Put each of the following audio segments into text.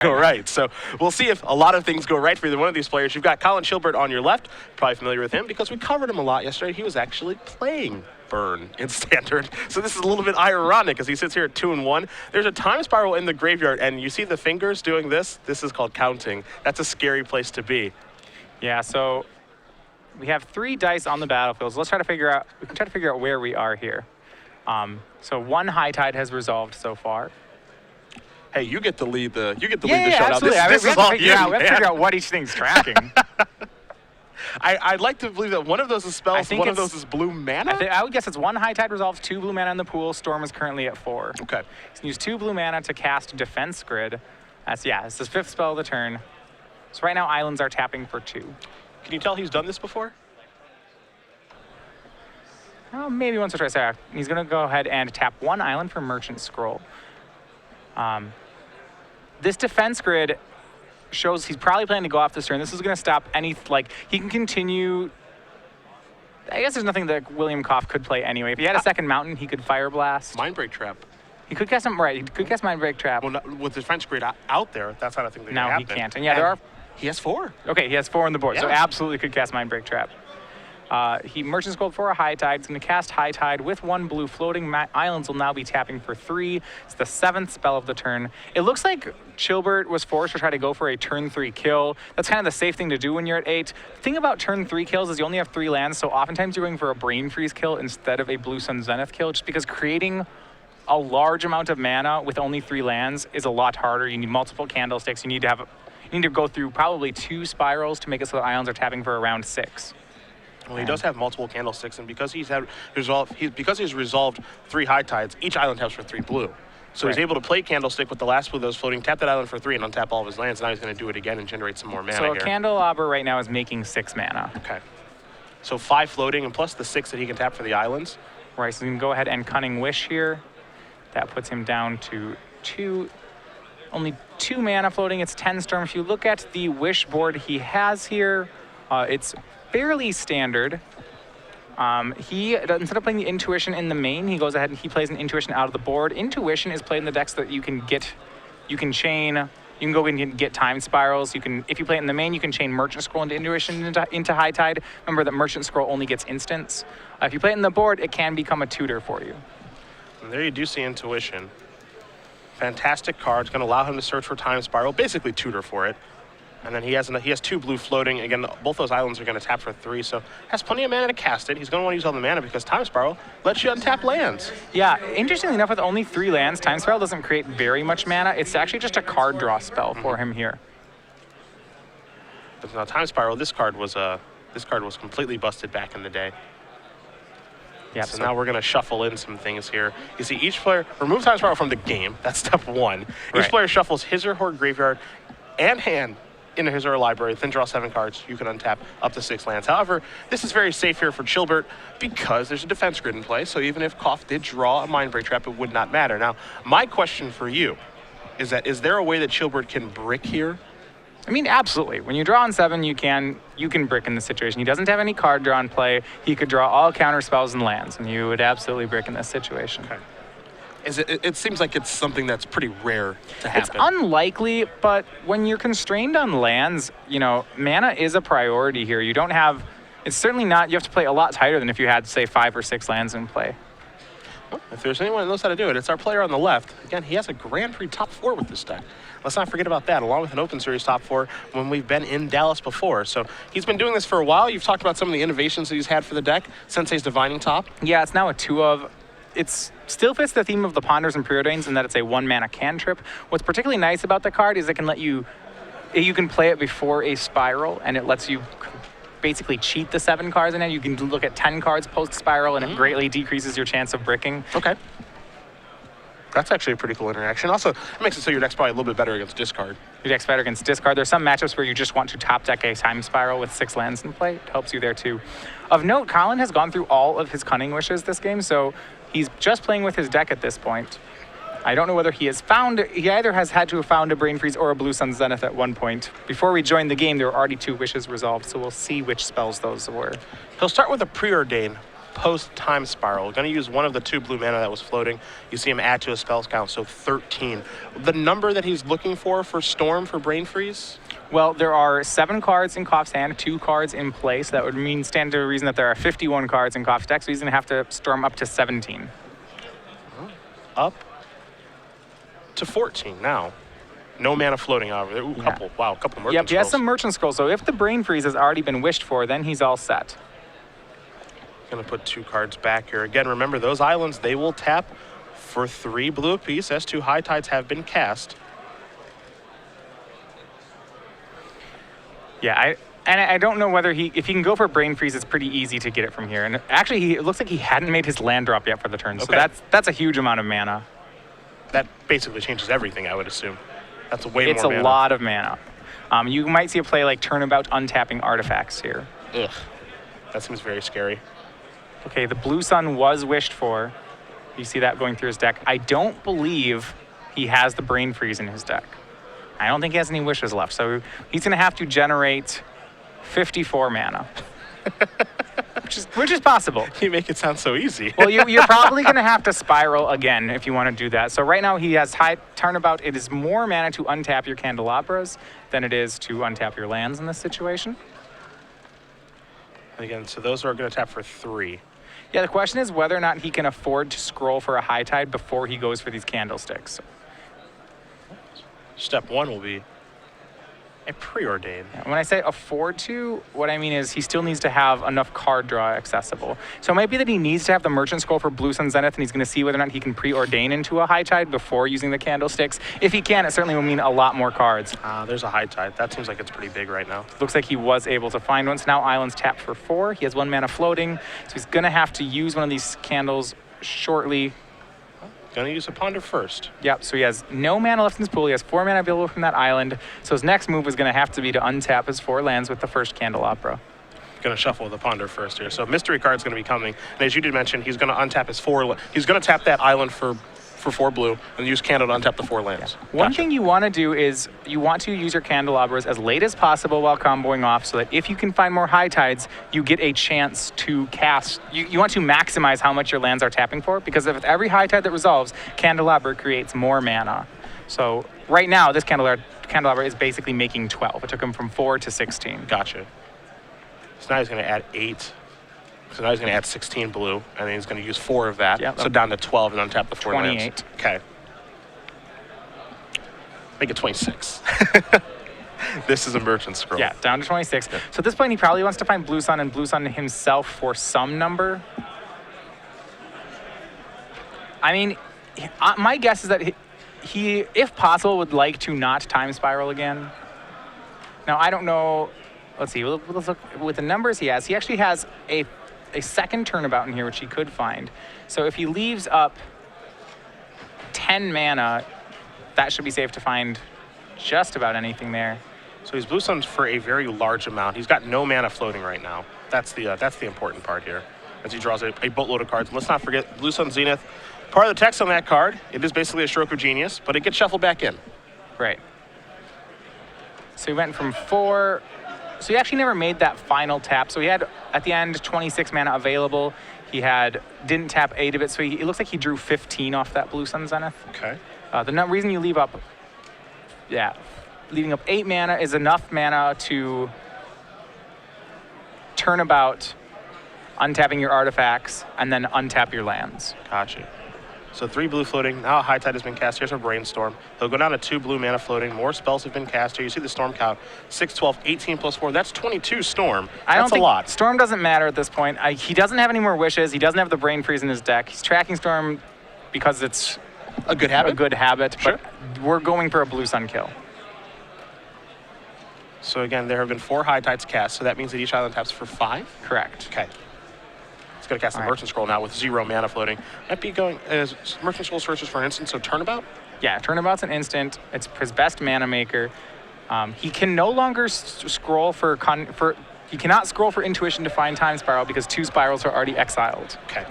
go right. So we'll see if a lot of things go right for either one of these players. You've got Colin Chilbert on your left, probably familiar with him because we covered him a lot yesterday. He was actually playing Burn in Standard. So this is a little bit ironic as he sits here at 2-1. There's a time spiral in the graveyard, and you see the fingers doing this? This is called counting. That's a scary place to be. Yeah, so we have 3 dice on the battlefield. So let's try to figure out where we are here. So 1 High Tide has resolved so far. Hey, you get to lead the lead the yeah, showdown. Absolutely. This is all you, we have to figure out what each thing's tracking. I'd like to believe that one of those is spells, one of those is blue mana? I would guess it's 1 High Tide resolves, 2 blue mana in the pool. Storm is currently at 4. Okay. You can use 2 blue mana to cast Defense Grid. It's his 5th spell of the turn. So right now, islands are tapping for 2. Can you tell he's done this before? Oh, maybe once or twice. Yeah. He's going to go ahead and tap 1 island for Merchant Scroll. This Defense Grid shows he's probably planning to go off this turn. This is going to stop any, he can continue. I guess there's nothing that William Koff could play anyway. If he had a second mountain, he could Fire Blast. Mindbreak Trap. He could cast right. He could cast Mindbreak Trap. Well, with the Defense Grid out there, that's not a thing that can happen. No, he can't. And yeah, there are. He has 4. Okay, he has 4 on the board, yeah. So absolutely could cast Mindbreak Trap. He Merchant Scrolled for a High Tide. He's going to cast High Tide with 1 blue. Floating islands will now be tapping for 3. It's the 7th spell of the turn. It looks like Chilbert was forced to try to go for a turn 3 kill. That's kind of the safe thing to do when you're at 8. The thing about turn 3 kills is you only have 3 lands, so oftentimes you're going for a Brain Freeze kill instead of a Blue Sun Zenith kill, just because creating a large amount of mana with only 3 lands is a lot harder. You need multiple candlesticks. You need to go through probably 2 spirals to make it so the islands are tapping for around 6. Well, he does have multiple candlesticks, and because he's resolved 3 High Tides, each island taps for 3 blue. So he's able to play Candlestick with the last blue that was floating, tap that island for 3, and untap all of his lands. Now he's going to do it again and generate some more mana So here. a Candelabra right now is making 6 mana. Okay. So 5 floating, and plus the 6 that he can tap for the islands. Right, so we can go ahead and Cunning Wish here. That puts him down to 2. Only 2 mana floating. It's 10 Storm. If you look at the Wish board he has here, it's fairly standard. Instead of playing the Intuition in the main, he goes ahead and he plays an Intuition out of the board. Intuition is played in the decks that you can chain. You can go in and get Time Spirals. If you play it in the main, you can chain Merchant Scroll into Intuition into High Tide. Remember that Merchant Scroll only gets instants. If you play it in the board, it can become a tutor for you. And there you do see Intuition. Fantastic card. It's going to allow him to search for Time Spiral, basically tutor for it. And then he has 2 blue floating. Again, both those islands are going to tap for 3, so has plenty of mana to cast it. He's going to want to use all the mana because Time Spiral lets you untap lands. Yeah, interestingly enough, with only 3 lands, Time Spiral doesn't create very much mana. It's actually just a card draw spell for him here. But now Time Spiral, this card was completely busted back in the day. Yeah, so now we're going to shuffle in some things here. You see, each player remove Time Spiral from the game. That's step 1. Each player shuffles his or her graveyard and hand into his or her library, then draw 7 cards. You can untap up to 6 lands. However, this is very safe here for Chilbert because there's a Defense Grid in play, so even if Koff did draw a Mindbreak Trap, it would not matter. Now, my question for you is there a way that Chilbert can brick here? I mean, absolutely. When you draw on 7, you can brick in this situation. He doesn't have any card draw in play. He could draw all counter spells and lands, and you would absolutely brick in this situation. Okay. It seems like it's something that's pretty rare to happen. It's unlikely, but when you're constrained on lands, mana is a priority here. It's certainly not, you have to play a lot tighter than if you had, say, 5 or 6 lands in play. Well, if there's anyone that knows how to do it, it's our player on the left. Again, he has a Grand Prix top 4 with this deck. Let's not forget about that, along with an Open Series top 4 when we've been in Dallas before. So he's been doing this for a while. You've talked about some of the innovations that he's had for the deck. Sensei's Divining Top. Yeah, it's now a 2 of. It still fits the theme of the Ponders and Preordains in that it's a 1 mana cantrip. What's particularly nice about the card is it can let you can play it before a spiral, and it lets you basically cheat the 7 cards in it. You can look at 10 cards post-spiral, and it greatly decreases your chance of bricking. Okay. That's actually a pretty cool interaction. Also, it makes it so your deck's probably a little bit better against discard. Your deck's better against discard. There's some matchups where you just want to top deck a Time Spiral with 6 lands in play. It helps you there too. Of note, Colin has gone through all of his Cunning Wishes this game, so he's just playing with his deck at this point. I don't know whether he either has had to have found a Brain Freeze or a Blue Sun Zenith at one point. Before we joined the game, there were already 2 wishes resolved, so we'll see which spells those were. He'll start with a Preordain. post-time spiral. Going to use one of the 2 blue mana that was floating. You see him add to his spell count, so 13. The number that he's looking for Storm for Brain Freeze? Well, there are 7 cards in Koff's hand, 2 cards in play, so that would stand to reason that there are 51 cards in Koff's deck, so he's going to have to storm up to 17. Up to 14 now. No mana floating out. Ooh, couple merchant scrolls. Yep, he has some merchant scrolls, so if the Brain Freeze has already been wished for, then he's all set. Going to put 2 cards back here. Again, remember, those islands, they will tap for 3 blue apiece as 2 High Tides have been cast. Yeah, I don't know whether if he can go for Brain Freeze, it's pretty easy to get it from here. And actually, it looks like he hadn't made his land drop yet for the turn, so that's a huge amount of mana. That basically changes everything, I would assume. That's way more It's mana. a lot of mana. You might see a play like Turnabout untapping artifacts here. Ugh. That seems very scary. Okay, the Blue Sun was wished for. You see that going through his deck. I don't believe he has the Brain Freeze in his deck. I don't think he has any wishes left, so he's going to have to generate 54 mana, which is possible. You make it sound so easy. Well, you're probably going to have to spiral again if you want to do that. So right now he has high Turnabout. It is more mana to untap your Candelabras than it is to untap your lands in this situation. Again, so those are going to tap for 3. Yeah, the question is whether or not he can afford to scroll for a High Tide before he goes for these candlesticks. Step 1 will be a preordain. When I say afford to, what I mean is he still needs to have enough card draw accessible. So it might be that he needs to have the Merchant Scroll for Blue Sun Zenith, and he's going to see whether or not he can preordain into a High Tide before using the candlesticks. If he can, it certainly will mean a lot more cards. There's a High Tide. That seems like it's pretty big right now. Looks like he was able to find one. So now Island's tapped for 4. He has 1 mana floating, so he's going to have to use one of these candles shortly. Going to use a Ponder first. Yep, so he has no mana left in his pool. He has 4 mana available from that island. So his next move is going to have to be to untap his 4 lands with the first Candelabra. Going to shuffle the Ponder first here. So Mystery Card's going to be coming. And as you did mention, he's going to untap his 4. He's going to tap that island for 4 blue and use Candle to untap the 4 lands. Yeah. One thing you want to do is you want to use your Candelabras as late as possible while comboing off so that if you can find more High Tides, you get a chance to cast. You want to maximize how much your lands are tapping for, because if every High Tide that resolves, Candelabra creates more mana. So right now, this Candelabra is basically making 12. It took him from 4 to 16. Gotcha. So now he's going to add 8. So now he's going to add 16 blue, and then he's going to use 4 of that. Yep. So down to 12 and untap the 4 28. lands. Okay. Make it 26. This is a Merchant Scroll. Yeah, down to 26. Yeah. So at this point, he probably wants to find Blue Sun and Blue Sun himself for some number. I mean, my guess is that he, if possible, would like to not time spiral again. Now, I don't know. Let's see. Let's look with the numbers he has. He actually has a second turnabout in here, which he could find. So if he leaves up 10 mana, that should be safe to find just about anything there. So he's Blue Suns for a very large amount. He's got no mana floating right now. That's the important part here, as he draws a boatload of cards. And let's not forget Blue Sun Zenith. Part of the text on that card, it is basically a stroke of genius, but it gets shuffled back in. Right. So he went from 4. So he actually never made that final tap. So he had, at the end, 26 mana available. He didn't tap 8 of it, so it looks like he drew 15 off that Blue Sun Zenith. Okay. The reason you leave up, leaving up 8 mana is enough mana to turn about, untapping your artifacts, and then untap your lands. Gotcha. So 3 blue floating. Now a High Tide has been cast. Here's a Brainstorm. He'll go down to 2 blue mana floating. More spells have been cast here. You see the Storm count. 6, 12, 18 plus 4. That's 22 Storm. That's a lot. Storm doesn't matter at this point. He doesn't have any more wishes. He doesn't have the Brain Freeze in his deck. He's tracking Storm because it's a good habit. A good habit. Sure. But we're going for a Blue Sun kill. So again, there have been 4 High Tides cast. So that means that each island taps for 5? Correct. Okay. He's going to cast the Merchant Scroll now with 0 mana floating. Might be going as Merchant Scroll searches for an instant, so Turnabout? Yeah, Turnabout's an instant. It's his best mana maker. He can no longer scroll he cannot scroll for Intuition to find Time Spiral because 2 spirals are already exiled. Okay.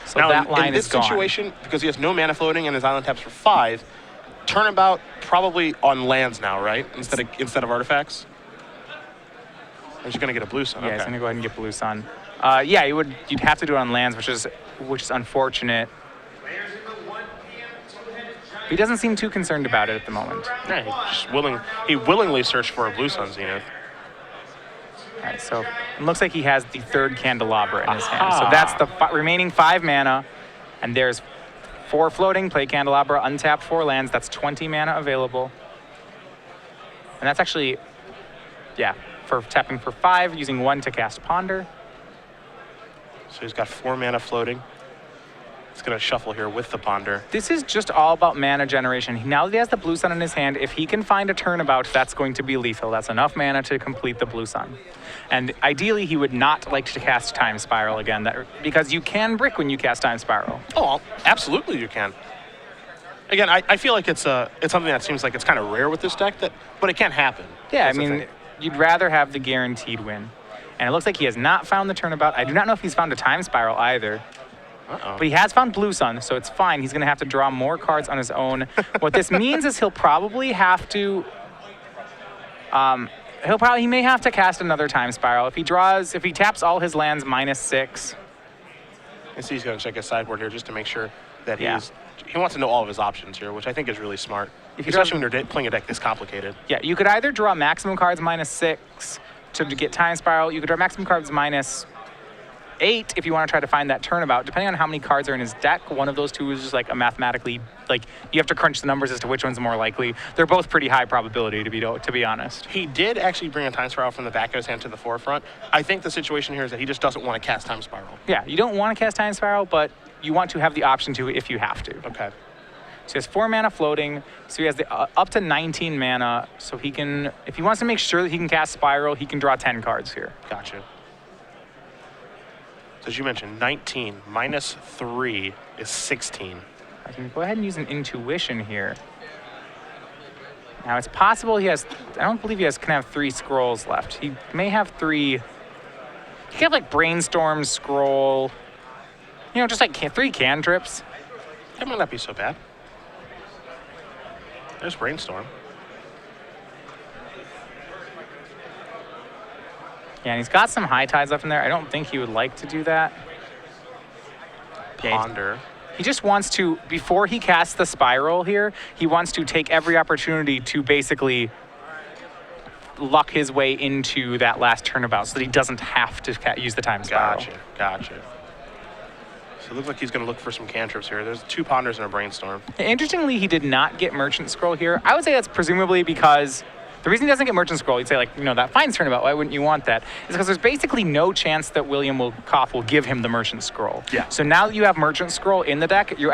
So now, that line in this is gone. situation, because he has no mana floating and his island taps for 5, Turnabout probably on lands now, right? Instead of artifacts? Or he's going to get a Blue Sun. Yeah, okay. he's going to go ahead and get Blue Sun. Yeah, you'd have to do it on lands, which is unfortunate. But he doesn't seem too concerned about it at the moment. Yeah, he willingly searched for a Blue Sun Zenith. All right, so it looks like he has the third Candelabra in his hand. So that's the remaining 5 mana, and there's 4 floating, play Candelabra, untap 4 lands. That's 20 mana available. And that's actually, yeah, for tapping for 5, using 1 to cast Ponder. So he's got 4 mana floating. He's going to shuffle here with the Ponder. This is just all about mana generation. Now that he has the Blue Sun in his hand, if he can find a turnabout, that's going to be lethal. That's enough mana to complete the Blue Sun. And ideally, he would not like to cast Time Spiral again, because you can brick when you cast Time Spiral. Oh, absolutely you can. Again, I feel like it's something that seems like it's kind of rare with this deck, but it can happen. Yeah, I mean, you'd rather have the guaranteed win. And it looks like he has not found the turnabout. I do not know if he's found a Time Spiral either. But he has found Blue Sun, so it's fine. He's going to have to draw more cards on his own. What this means is he'll probably have to... he may have to cast another Time Spiral. If he taps all his lands -6. I see he's going to check his sideboard here just to make sure that he wants to know all of his options here, which I think is really smart. Especially when you're playing a deck this complicated. Yeah, you could either draw maximum cards -6 to get Time Spiral. You could draw maximum cards -8 if you want to try to find that turnabout. Depending on how many cards are in his deck, one of those two is just like a mathematically, like you have to crunch the numbers as to which one's more likely. They're both pretty high probability, to be honest. He did actually bring a Time Spiral from the back of his hand to the forefront. I think the situation here is that he just doesn't want to cast Time Spiral. Yeah, you don't want to cast Time Spiral, but you want to have the option to if you have to. Okay. So he has 4 mana floating, so he has the up to 19 mana, so he can, if he wants to make sure that he can cast Spiral, he can draw 10 cards here. Gotcha. So as you mentioned, 19 -3 is 16. I can go ahead and use an Intuition here. Now it's possible he has, I don't believe he can have 3 scrolls left. He may have 3, he can have like Brainstorm, Scroll, just like 3 Cantrips. That might not be so bad. There's Brainstorm. Yeah, and he's got some High Tides left in there. I don't think he would like to do that. Ponder. He just wants to, before he casts the Spiral here, he wants to take every opportunity to basically luck his way into that last turnabout so that he doesn't have to use the Time Spiral. Gotcha. So it looks like he's going to look for some Cantrips here. There's 2 Ponders and a Brainstorm. Interestingly, he did not get Merchant Scroll here. I would say that's presumably because the reason he doesn't get Merchant Scroll, you'd say that finds turnabout, why wouldn't you want that? Is because there's basically no chance that Koff will give him the Merchant Scroll. Yeah. So now that you have Merchant Scroll in the deck, you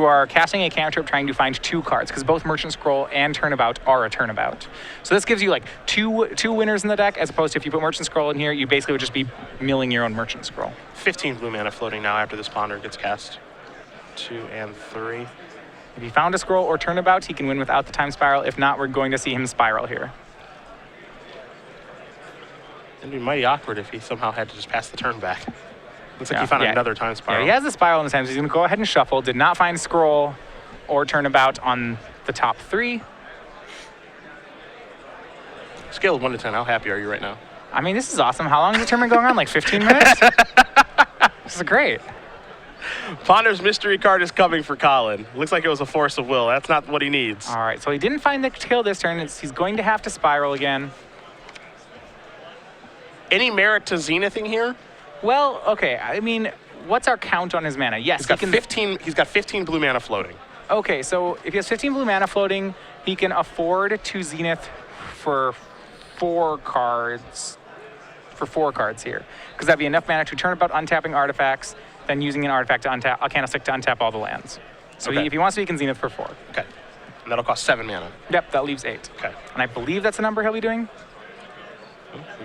are casting a cantrip trying to find 2 cards, because both Merchant Scroll and Turnabout are a Turnabout. So this gives you like two winners in the deck, as opposed to if you put Merchant Scroll in here, you basically would just be milling your own Merchant Scroll. 15 blue mana floating now after this Ponder gets cast. 2 and 3. If he found a Scroll or Turnabout, he can win without the Time Spiral. If not, we're going to see him Spiral here. It'd be mighty awkward if he somehow had to just pass the turn back. Looks like he found another Time Spiral. Yeah, he has the Spiral in his hand, so he's going to go ahead and shuffle. Did not find Scroll or Turnabout on the top 3. Scale of 1 to 10, how happy are you right now? I mean, this is awesome. How long has the tournament going on? Like 15 minutes? This is great. Ponder's mystery card is coming for Colin. Looks like it was a force of will. That's not what he needs. All right, so he didn't find the kill this turn. He's going to have to Spiral again. Any merit to Zenithing here? Well, okay. I mean, what's our count on his mana? Yes, he's got 15 blue mana floating. Okay, so if he has 15 blue mana floating, he can afford to Zenith for 4 cards. For 4 cards here, because that'd be enough mana to Turnabout untapping artifacts, then using an artifact to untap a candlestick to untap all the lands. So if he wants to, he can Zenith for 4. Okay, and that'll cost 7 mana. Yep, that leaves 8. Okay, and I believe that's the number he'll be doing.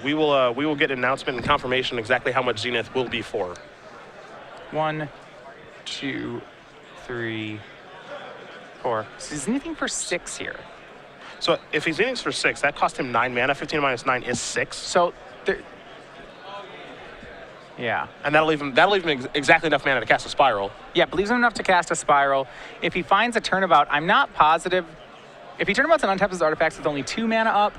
We will get an announcement and confirmation exactly how much Zenith will be for. 1, 2, 3, 4. So he's Zenithing for 6 here. So if he's Zenithing for 6, that cost him 9 mana. 15 minus 9 is 6. So yeah. And that'll leave him exactly enough mana to cast a Spiral. Yeah, but leaves him enough to cast a Spiral. If he finds a Turnabout, I'm not positive. If he Turnabouts and untaps his artifacts with only 2 mana up,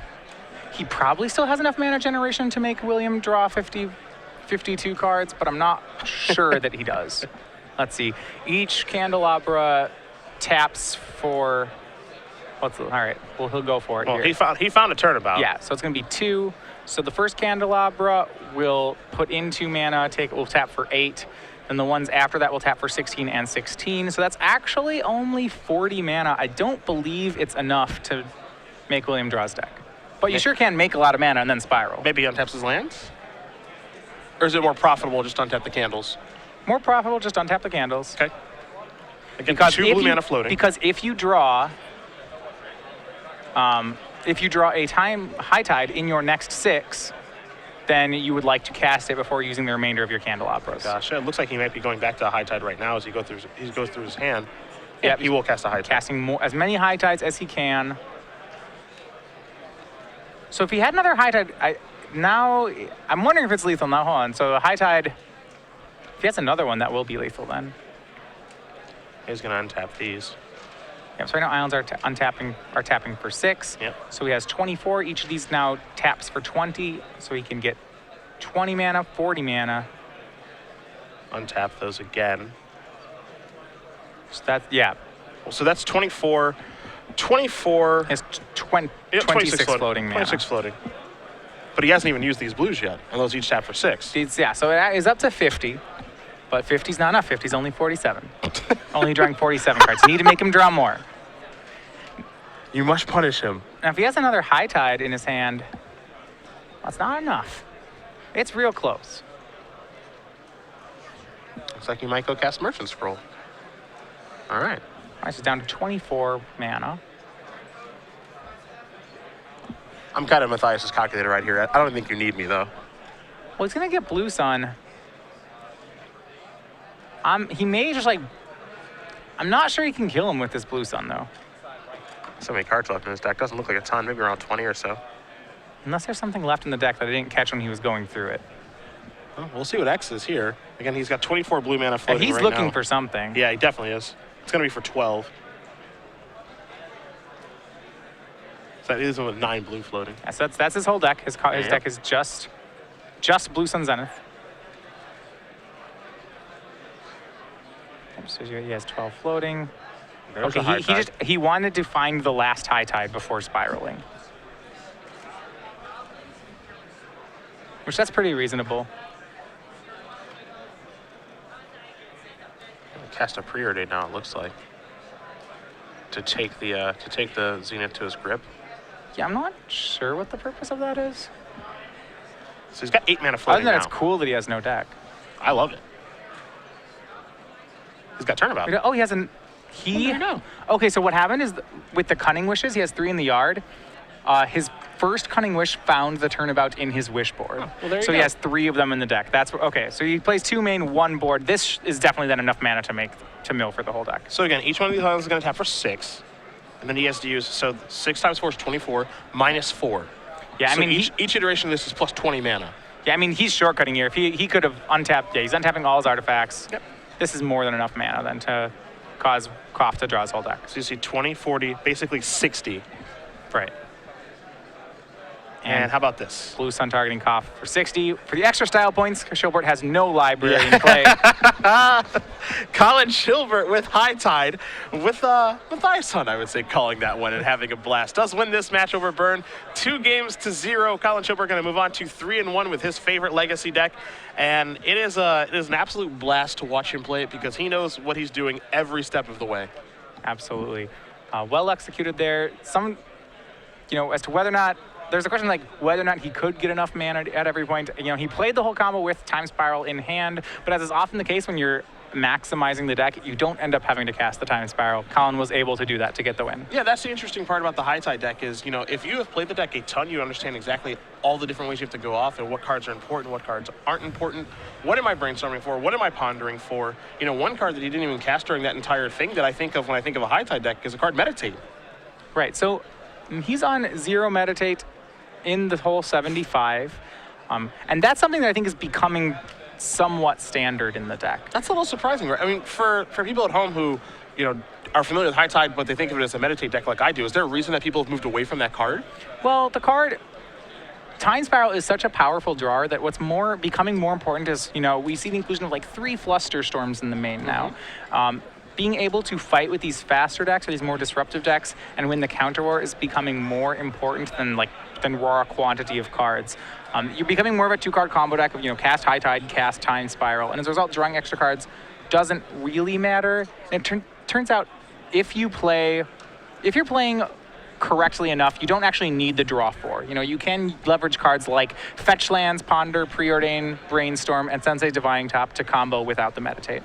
he probably still has enough mana generation to make William draw 50 52 cards, but I'm not sure that he does. Let's see. Each Candelabra taps for... all right, well, he'll go for it Well, here. he found a turnabout. Yeah, so it's going to be 2. So the first Candelabra will put in 2 mana, will tap for 8. And the ones after that will tap for 16 and 16. So that's actually only 40 mana. I don't believe it's enough to make William Draw's deck. But you sure can make a lot of mana and then spiral. Maybe he untaps his lands? Or is it more profitable just to untap the candles? More profitable, just untap the candles. Okay. Again, Because 2 blue mana floating. Because if you draw a High Tide in your next 6, then you would like to cast it before using the remainder of your Candelabras. Gosh, it looks like he might be going back to a High Tide right now as he goes through his hand. Yep, he will cast a High Tide. Casting as many High Tides as he can. So if he had another High Tide, I'm wondering if it's lethal now. Hold on. So a High Tide, if he has another one, that will be lethal then. He's going to untap these. Yep, so right now Islands are tapping for 6. Yep. So he has 24. Each of these now taps for 20. So he can get 20 mana, 40 mana. Untap those again. So that's, yeah. So that's 24. 24. Has 26 floating mana. 26 floating. But he hasn't even used these blues yet, and those each tap for 6. Yeah, so it is up to 50. But 50's not enough. 50's only 47. Only drawing 47 cards. You need to make him draw more. You must punish him. Now, if he has another High Tide in his hand, that's not enough. It's real close. Looks like he might go cast Merchant Scroll. All right. All right, so down to 24 mana. I'm kind of Matthias's calculator right here. I don't think you need me, though. Well, he's going to get Blue Sun. He may just, I'm not sure he can kill him with this Blue Sun, though. So many cards left in his deck. Doesn't look like a ton. Maybe around 20 or so. Unless there's something left in the deck that I didn't catch when he was going through it. Well, we'll see what X is here. Again, he's got 24 blue mana floating And he's right looking now. for something. Yeah, he definitely is. It's going to be for 12. So that is with 9 blue floating. Yeah, so that's his whole deck. His deck is just Blue Sun Zenith. So he has 12 floating. There's Okay, he wanted to find the last High Tide before spiraling. Which that's pretty reasonable. Cast a Preordain now, it looks like. To take the Zenith to his grip. Yeah, I'm not sure what the purpose of that is. So he's got 8 mana Other floating than now. it's cool that he has no deck. I love it. He's got turnabout. Oh, he has an... There you go. Okay, so what happened is with the Cunning Wishes, he has 3 in the yard. His first Cunning Wish found the turnabout in his wish board. Oh, well, there you so go. he has 3 of them in the deck. Okay, so he plays 2 main, 1 board. This is definitely then enough mana to mill for the whole deck. So again, each one of these islands is going to tap for 6. And then he has to use, so 6 times 4 is 24, minus 4. Yeah, so I mean, each iteration of this is plus 20 mana. Yeah, I mean, he's shortcutting here. If he could have untapped, he's untapping all his artifacts. Yep. This is more than enough mana then to cause Koff to draw his whole deck. So you see 20, 40, basically 60. Right. And how about this? Blue Sun targeting Koff for 60. For the extra style points, Chilbert has no library in play. Colin Chilbert with High Tide, with Matthias, I would say, calling that one and having a blast. Does win this match over Burn, 2-0. Colin Chilbert going to move on to 3-1 with his favorite Legacy deck, and it is an absolute blast to watch him play it because he knows what he's doing every step of the way. Absolutely. Well executed there. As to whether or not, there's a question whether or not he could get enough mana at every point. He played the whole combo with Time Spiral in hand, but as is often the case when you're maximizing the deck, you don't end up having to cast the Time Spiral. Colin was able to do that to get the win. Yeah, that's the interesting part about the High Tide deck is, if you have played the deck a ton, you understand exactly all the different ways you have to go off and what cards are important, what cards aren't important. What am I brainstorming for? What am I pondering for? One card that he didn't even cast during that entire thing that I think of when I think of a High Tide deck is a card Meditate. Right, so he's on 0 Meditate in the whole 75. And that's something that I think is becoming somewhat standard in the deck. That's a little surprising, right? I mean, for people at home who, are familiar with High Tide, but they think of it as a Meditate deck like I do, is there a reason that people have moved away from that card? Well, the card, Time Spiral is such a powerful drawer that what's becoming more important is, we see the inclusion of like 3 Flusterstorms in the main now. Being able to fight with these faster decks or these more disruptive decks and win the counter war is becoming more important than raw quantity of cards. You're becoming more of a 2-card combo deck of cast High Tide, cast Time Spiral, and as a result, drawing extra cards doesn't really matter. And it turns out if you're playing correctly enough, you don't actually need the draw 4. You can leverage cards like Fetch Lands, Ponder, Preordain, Brainstorm, and Sensei Divining Top to combo without the Meditate.